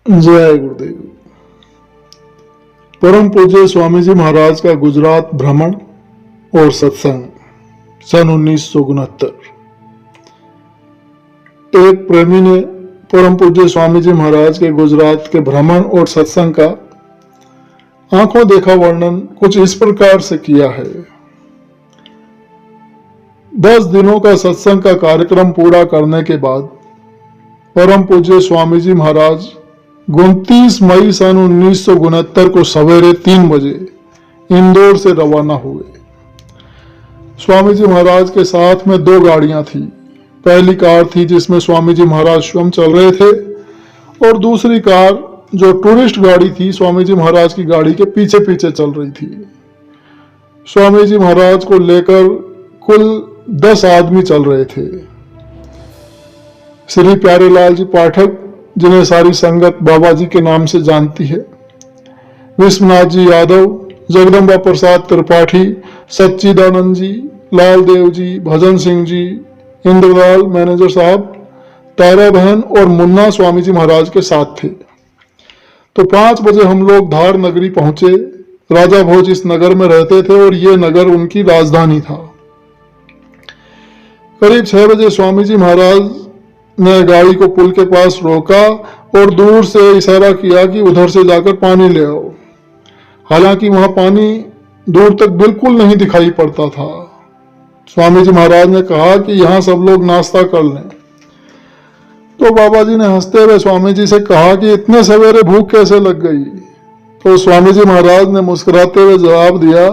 जय गुरुदेव। परम पूज्य स्वामी जी महाराज का गुजरात भ्रमण और सत्संग सन 1969। एक प्रेमी ने परम पूज्य स्वामी जी महाराज के गुजरात के भ्रमण और सत्संग का आंखों देखा वर्णन कुछ इस प्रकार से किया है। 10 दिनों का सत्संग का कार्यक्रम पूरा करने के बाद परम पूज्य स्वामी जी महाराज 29 मई सन 1969 को सवेरे 3 बजे इंदौर से रवाना हुए। स्वामी जी महाराज के साथ में 2 गाड़ियां थी। पहली कार थी जिसमें स्वामी जी महाराज स्वयं चल रहे थे और दूसरी कार जो टूरिस्ट गाड़ी थी स्वामी जी महाराज की गाड़ी के पीछे पीछे चल रही थी। स्वामी जी महाराज को लेकर कुल 10 आदमी चल रहे थे। श्री प्यारेलाल जी पाठक, जिन्हें सारी संगत बाबा जी के नाम से जानती है, विश्वनाथ जी यादव, जगदम्बा प्रसाद त्रिपाठी, सच्चिदानंद जी, लाल देव जी, भजन सिंह जी, इंद्रलाल मैनेजर साहब, तारा बहन और मुन्ना स्वामी जी महाराज के साथ थे। तो 5 बजे हम लोग धार नगरी पहुंचे। राजा भोज इस नगर में रहते थे और ये नगर उनकी राजधानी था। करीब 6 बजे स्वामी जी महाराज ने गाड़ी को पुल के पास रोका और दूर से इशारा किया कि उधर से जाकर पानी ले आओ। हालांकि वहां पानी दूर तक बिल्कुल नहीं दिखाई पड़ता था। स्वामी जी महाराज ने कहा कि यहां सब लोग नाश्ता कर लें। तो बाबा जी ने हंसते हुए स्वामी जी से कहा कि इतने सवेरे भूख कैसे लग गई। तो स्वामी जी महाराज ने मुस्कुराते हुए जवाब दिया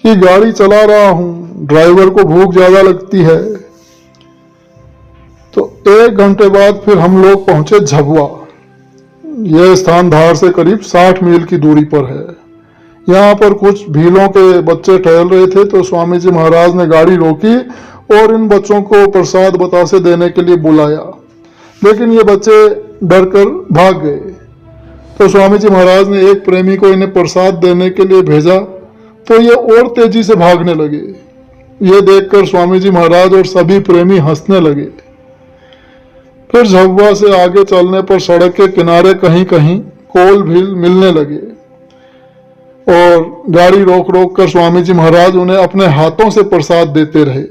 कि गाड़ी चला रहा हूं, ड्राइवर को भूख ज्यादा लगती है। तो 1 घंटे बाद फिर हम लोग पहुंचे झबुआ। यह स्थान धार से करीब 60 मील की दूरी पर है। यहाँ पर कुछ भीलों के बच्चे टहल रहे थे तो स्वामी जी महाराज ने गाड़ी रोकी और इन बच्चों को प्रसाद बतासे देने के लिए बुलाया, लेकिन ये बच्चे डरकर भाग गए। तो स्वामी जी महाराज ने एक प्रेमी को इन्हें प्रसाद देने के लिए भेजा तो ये और तेजी से भागने लगे। ये देखकर स्वामी जी महाराज और सभी प्रेमी हंसने लगे। फिर झबुआ से आगे चलने पर सड़क के किनारे कहीं कहीं कोल भील मिलने लगे और गाड़ी रोक रोक कर स्वामी जी महाराज उन्हें अपने हाथों से प्रसाद देते रहे।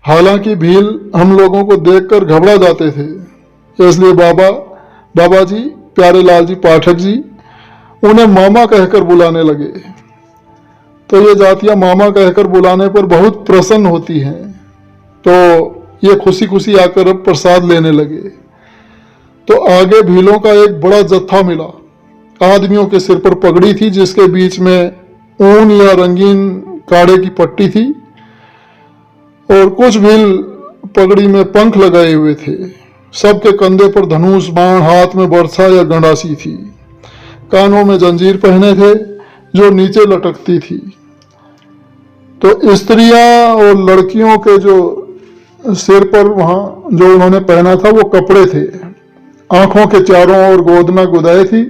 हालांकि भील हम लोगों को देखकर घबरा जाते थे, इसलिए बाबा जी प्यारेलाल जी पाठक जी उन्हें मामा कहकर बुलाने लगे। तो ये जातियां मामा कहकर बुलाने पर बहुत प्रसन्न होती हैं, तो ये खुशी खुशी आकर अब प्रसाद लेने लगे। तो आगे भीलों का एक बड़ा जत्था मिला। आदमियों के सिर पर पगड़ी थी जिसके बीच में ऊन या रंगीन काड़े की पट्टी थी और कुछ भील पगड़ी में पंख लगाए हुए थे। सबके कंधे पर धनुष बाण, हाथ में बरछा या गंडासी थी। कानों में जंजीर पहने थे जो नीचे लटकती थी। तो स्त्रियां और लड़कियों के जो सिर पर वहां जो उन्होंने पहना था वो कपड़े थे। आंखों के चारों ओर गोदना गुदाई थी।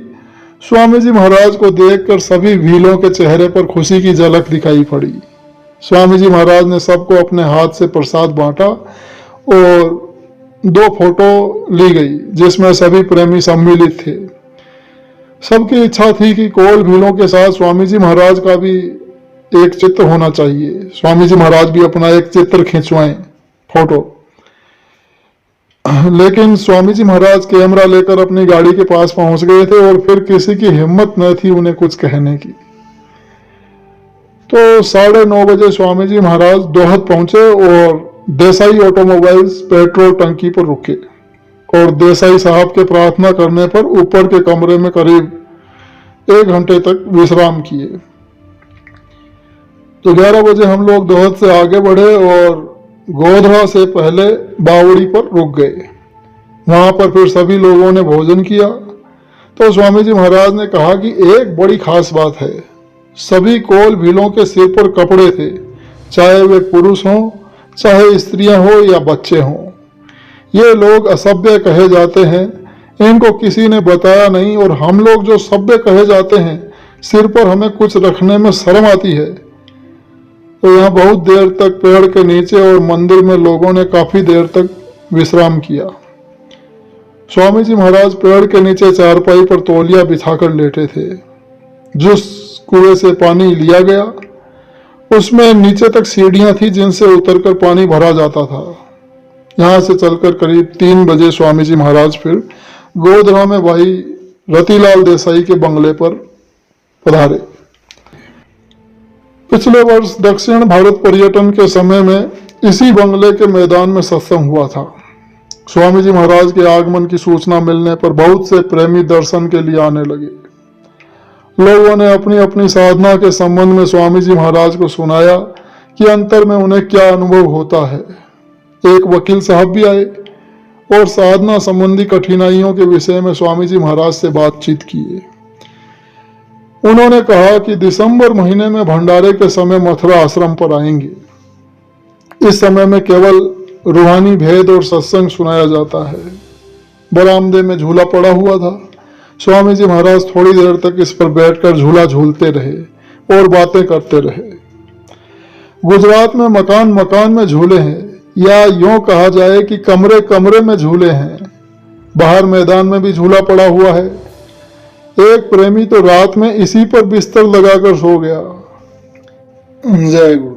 स्वामी जी महाराज को देखकर सभी भीलों के चेहरे पर खुशी की झलक दिखाई पड़ी। स्वामी जी महाराज ने सबको अपने हाथ से प्रसाद बांटा और 2 फोटो ली गई जिसमें सभी प्रेमी सम्मिलित थे। सबकी इच्छा थी कि कोल भीलों के साथ स्वामी जी महाराज का भी एक चित्र होना चाहिए। स्वामी जी महाराज भी अपना एक चित्र खिंचवाएं, फोटो। लेकिन स्वामी जी महाराज कैमरा लेकर अपनी गाड़ी के पास पहुंच गए थे और फिर किसी की हिम्मत न थी उन्हें कुछ कहने की। तो 9:30 बजे स्वामी जी महाराज दोहद पहुंचे और देसाई ऑटोमोबाइल्स पेट्रोल टंकी पर रुके और देसाई साहब के प्रार्थना करने पर ऊपर के कमरे में करीब 1 घंटे तक विश्राम किए। तो 11 बजे हम लोग दोहद से आगे बढ़े और गोधरा से पहले बावड़ी पर रुक गए। वहां पर फिर सभी लोगों ने भोजन किया। तो स्वामी जी महाराज ने कहा कि एक बड़ी खास बात है, सभी कोल भीलों के सिर पर कपड़े थे, चाहे वे पुरुष हों, चाहे स्त्रियां हो या बच्चे हों। ये लोग असभ्य कहे जाते हैं, इनको किसी ने बताया नहीं और हम लोग जो सभ्य कहे जाते हैं, सिर पर हमें कुछ रखने में शर्म आती है। तो यहाँ बहुत देर तक पेड़ के नीचे और मंदिर में लोगों ने काफी देर तक विश्राम किया। स्वामी जी महाराज पेड़ के नीचे चारपाई पर तौलिया बिछाकर लेटे थे। जिस कुएं से पानी लिया गया उसमें नीचे तक सीढ़ियां थी जिनसे उतरकर पानी भरा जाता था। यहां से चलकर करीब 3 बजे स्वामी जी महाराज फिर गोधरा में भाई रतिलाल देसाई के बंगले पर पधारे। पिछले वर्ष दक्षिण भारत पर्यटन के समय में इसी बंगले के मैदान में सत्संग हुआ था। स्वामी जी महाराज के आगमन की सूचना मिलने पर बहुत से प्रेमी दर्शन के लिए आने लगे। लोगों ने अपनी अपनी साधना के संबंध में स्वामी जी महाराज को सुनाया कि अंतर में उन्हें क्या अनुभव होता है। एक वकील साहब भी आए और साधना संबंधी कठिनाइयों के विषय में स्वामी जी महाराज से बातचीत किए। उन्होंने कहा कि दिसंबर महीने में भंडारे के समय मथुरा आश्रम पर आएंगे। इस समय में केवल रूहानी भेद और सत्संग सुनाया जाता है। बरामदे में झूला पड़ा हुआ था। स्वामी जी महाराज थोड़ी देर तक इस पर बैठकर झूला झूलते रहे और बातें करते रहे। गुजरात में मकान मकान में झूले हैं, या यूं कहा जाए कि कमरे कमरे में झूले हैं। बाहर मैदान में भी झूला पड़ा हुआ है। एक प्रेमी तो रात में इसी पर बिस्तर लगाकर सो गया। जय गुरु।